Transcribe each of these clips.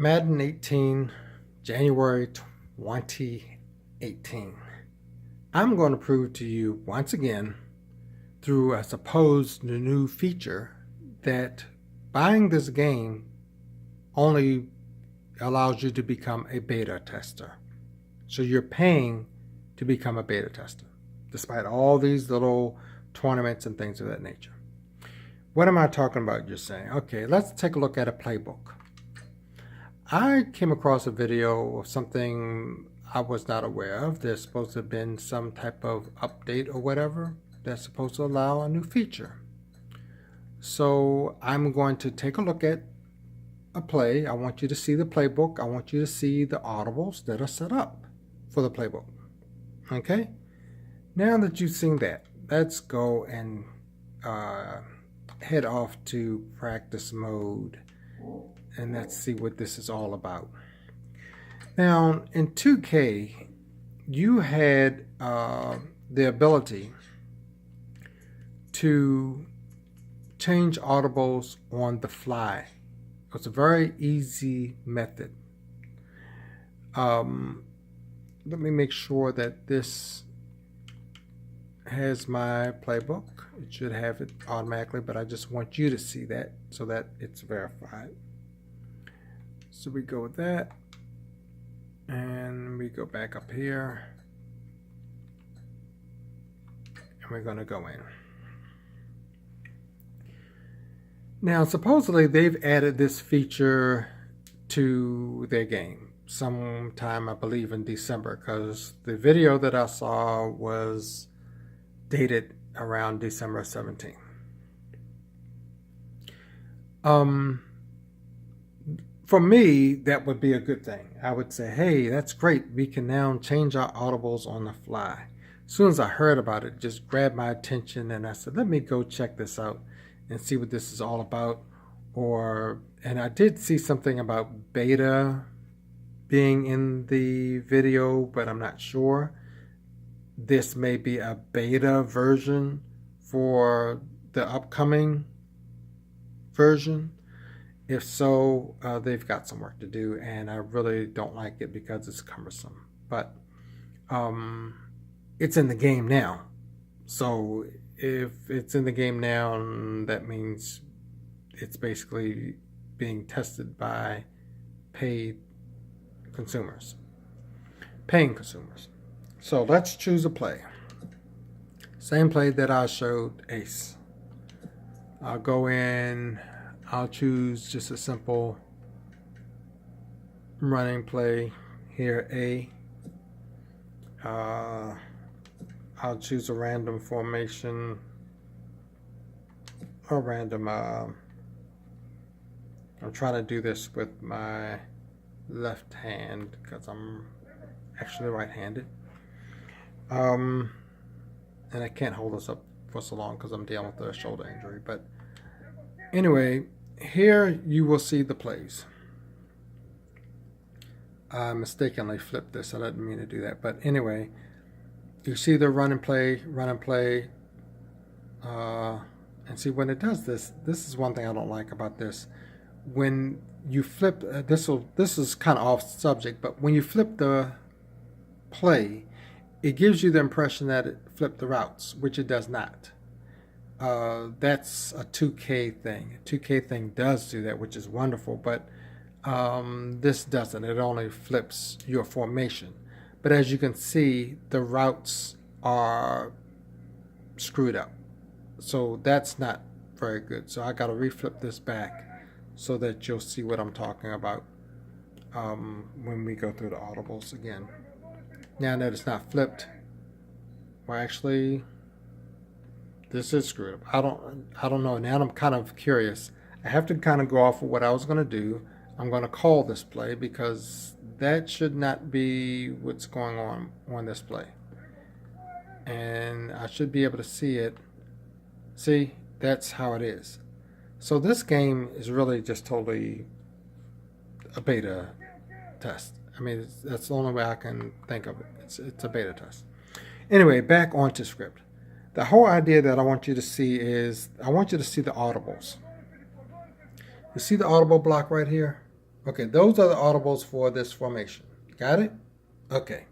Madden 18, January 2018. I'm going to prove to you once again through a supposed new feature that buying this game only allows you to become a beta tester. So you're paying to become a beta tester, despite all these little tournaments and things of that nature. What am I talking about, you're saying? Okay, let's take a look at a playbook. I came across a video of something I was not aware of. There's supposed to have been some type of update or whatever that's supposed to allow a new feature. So I'm going to take a look at a play. I want you to see the playbook. I want you to see the audibles that are set up for the playbook. Okay? Now that you've seen that, let's go and head off to practice mode. And let's see what this is all about. Now, in 2K, you had the ability to change audibles on the fly. It's a very easy method. Let me make sure that this has my playbook. It should have it automatically, but I just want you to see that so that it's verified. So we go with that, and we go back up here, and we're going to go in. Now, supposedly they've added this feature to their game sometime, I believe, in December, because the video that I saw was dated around December 17th. For me, that would be a good thing. I would say, hey, that's great. We can now change our audibles on the fly. As soon as I heard about it, it just grabbed my attention, and I said, let me go check this out and see what this is all about. And I did see something about beta being in the video, but I'm not sure. This may be a beta version for the upcoming version. If so, they've got some work to do, and I really don't like it because it's cumbersome. But it's in the game now. So if it's in the game now, that means it's basically being tested by paying consumers. So let's choose a play. Same play that I showed Ace. I'll go in. I'll choose just a simple running play here, A. I'll choose a random formation or random, I'm trying to do this with my left hand because I'm actually right-handed. And I can't hold this up for so long because I'm dealing with a shoulder injury. But anyway, here you will see the plays. I mistakenly flipped this. I didn't mean to do that. But anyway, you see the run and play, and see when it does this. This is one thing I don't like about this. When you flip, this is kind of off subject, but when you flip the play, it gives you the impression that it flipped the routes, which it does not. That's a 2K thing. A 2K thing does do that, which is wonderful, but this doesn't. It only flips your formation. But as you can see, the routes are screwed up. So that's not very good. So I got to reflip this back so that you'll see what I'm talking about when we go through the audibles again. Now that it's not flipped, well, actually, this is screwed up. I don't know. Now I'm kind of curious. I have to kind of go off of what I was going to do. I'm going to call this play because that should not be what's going on this play. And I should be able to see it. See, that's how it is. So this game is really just totally a beta test. I mean, that's the only way I can think of it. It's a beta test. Anyway, back onto script. The whole idea that I want you to see is, I want you to see the audibles. You see the audible block right here? Okay, those are the audibles for this formation. Got it? Okay.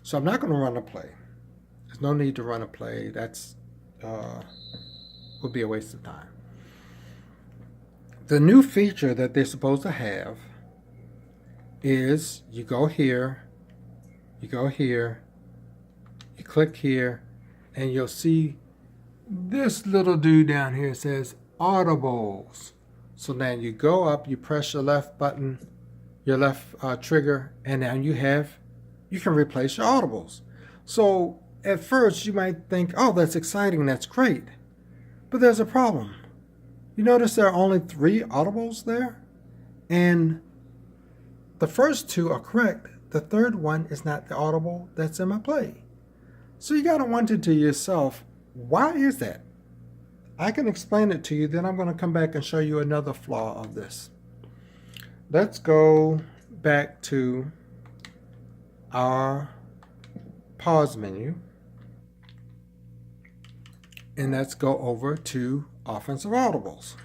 So I'm not going to run a play. There's no need to run a play. That's would be a waste of time. The new feature that they're supposed to have is you go here, you click here, and you'll see this little dude down here says Audibles. So now you go up, you press your left button, your left trigger, and now you can replace your Audibles. So at first you might think, oh, that's exciting, that's great. But there's a problem. You notice there are only 3 Audibles there? And the first 2 are correct. The third one is not the Audible that's in my play. So you got to wonder to yourself, why is that? I can explain it to you, then I'm going to come back and show you another flaw of this. Let's go back to our pause menu. And let's go over to offensive audibles.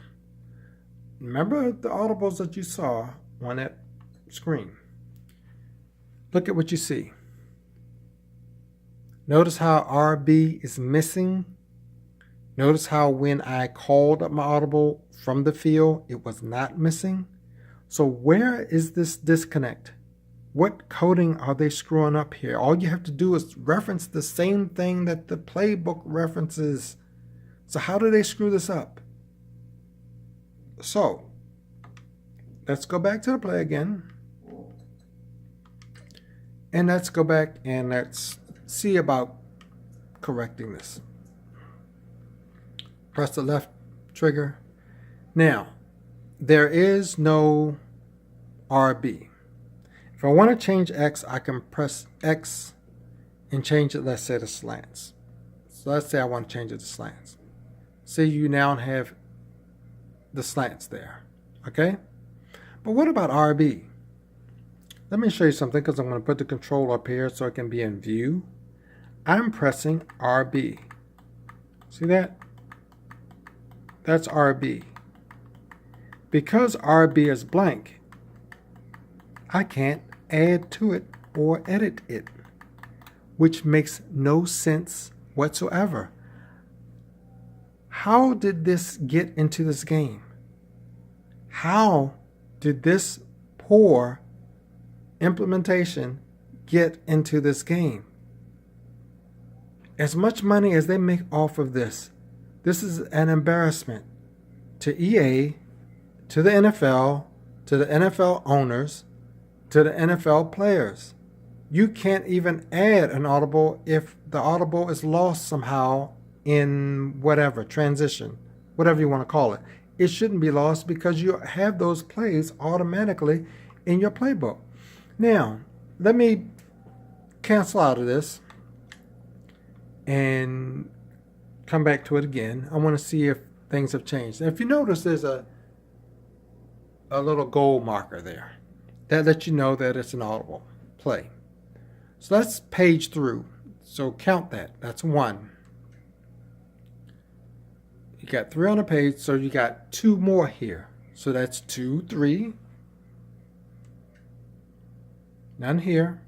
Remember the audibles that you saw on that screen. Look at what you see. Notice how RB is missing. Notice how when I called up my audible from the field, it was not missing. So where is this disconnect? What coding are they screwing up here? All you have to do is reference the same thing that the playbook references. So how do they screw this up? So let's go back to the play again. And let's go back and let's see about correcting this. Press the left trigger. Now, there is no RB. If I want to change X, I can press X and change it, let's say, to slants. So let's say I want to change it to slants. See, you now have the slants there, okay? But what about RB? Let me show you something because I'm going to put the control up here so it can be in view. I'm pressing RB. See that? That's RB. Because RB is blank, I can't add to it or edit it, which makes no sense whatsoever. How did this get into this game? How did this poor implementation get into this game? As much money as they make off of this, this is an embarrassment to EA, to the NFL, to the NFL owners, to the NFL players. You can't even add an audible if the audible is lost somehow in whatever, transition, whatever you want to call it. It shouldn't be lost because you have those plays automatically in your playbook. Now, let me cancel out of this and come back to it again. I want to see if things have changed. If you notice, there's a little gold marker there. That lets you know that it's an audible play. So let's page through. So count that. That's 1. You got 3 on the page, so you got 2 more here. So that's 2, 3. None here.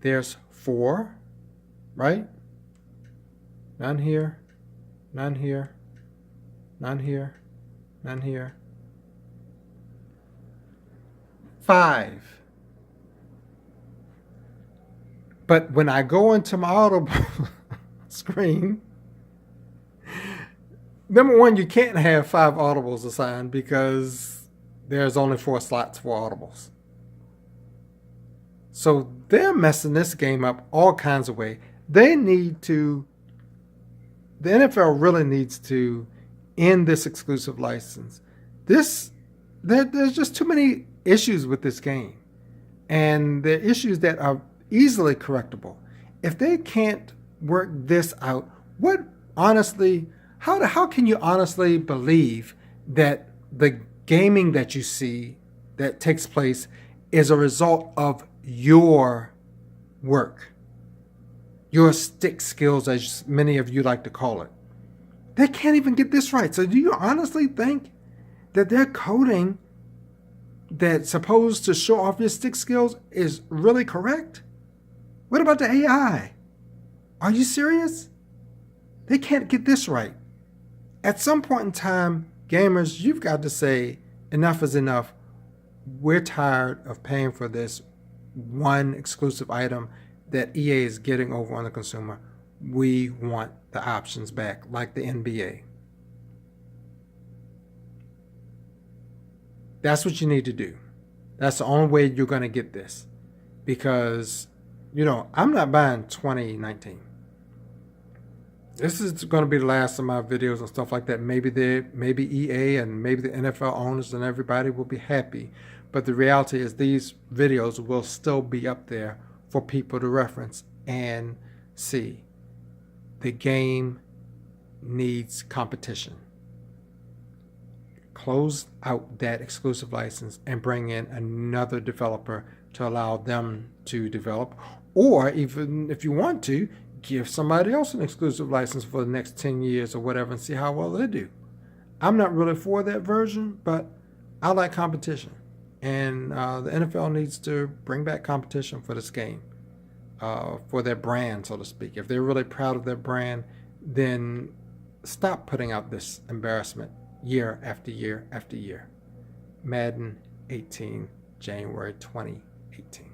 There's 4, right? None here. None here. None here. None here. 5. But when I go into my Audible screen, number 1, you can't have 5 audibles assigned because there's only 4 slots for audibles. So they're messing this game up all kinds of ways. The NFL really needs to end this exclusive license. There's just too many issues with this game. And the issues that are easily correctable. If they can't work this out, how can you honestly believe that the gaming that you see that takes place is a result of your work, your stick skills, as many of you like to call it? They can't even get this right. So do you honestly think that they're coding that's supposed to show off your stick skills is really correct? What about the AI? Are you serious? They can't get this right. At some point in time, gamers, you've got to say enough is enough. We're tired of paying for this one exclusive item that EA is getting over on the consumer. We want the options back, like the NBA. That's what you need to do. That's the only way you're going to get this. Because, I'm not buying 2019. This is going to be the last of my videos and stuff like that. Maybe EA and maybe the NFL owners and everybody will be happy. But the reality is these videos will still be up there for people to reference and see. The game needs competition. Close out that exclusive license and bring in another developer to allow them to develop. Or even if you want to, give somebody else an exclusive license for the next 10 years or whatever and see how well they do. I'm not really for that version, but I like competition. And the NFL needs to bring back competition for this game, for their brand, so to speak. If they're really proud of their brand, then stop putting out this embarrassment year after year after year. Madden 18, January 2018.